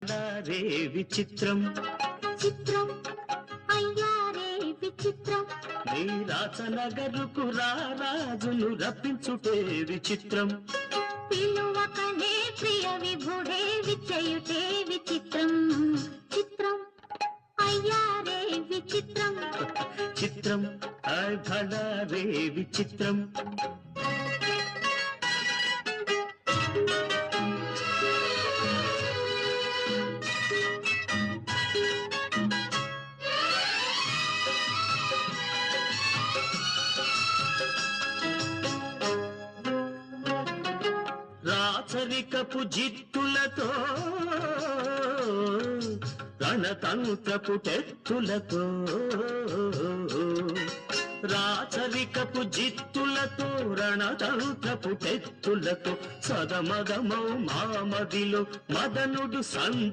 రే విచిత్రం చిత్రం అయ్యారే విచిత్రం నీ రాచనగరుకు రాజును రప్పించుటే విచిత్రం పిలువకనే ప్రియ విభుడే విచయుటే విచిత్రం చిత్రం అయ్యారే విచిత్రం చిత్రం భళా రే విచిత్రం రాచరికపు జిత్తులతో రణతంత్రపు టెత్తులతో రాచరికపు జిత్తులతో రణతంత్రపు టెత్తులతో సదమదమౌ మామదిలో మదనుడు సంధి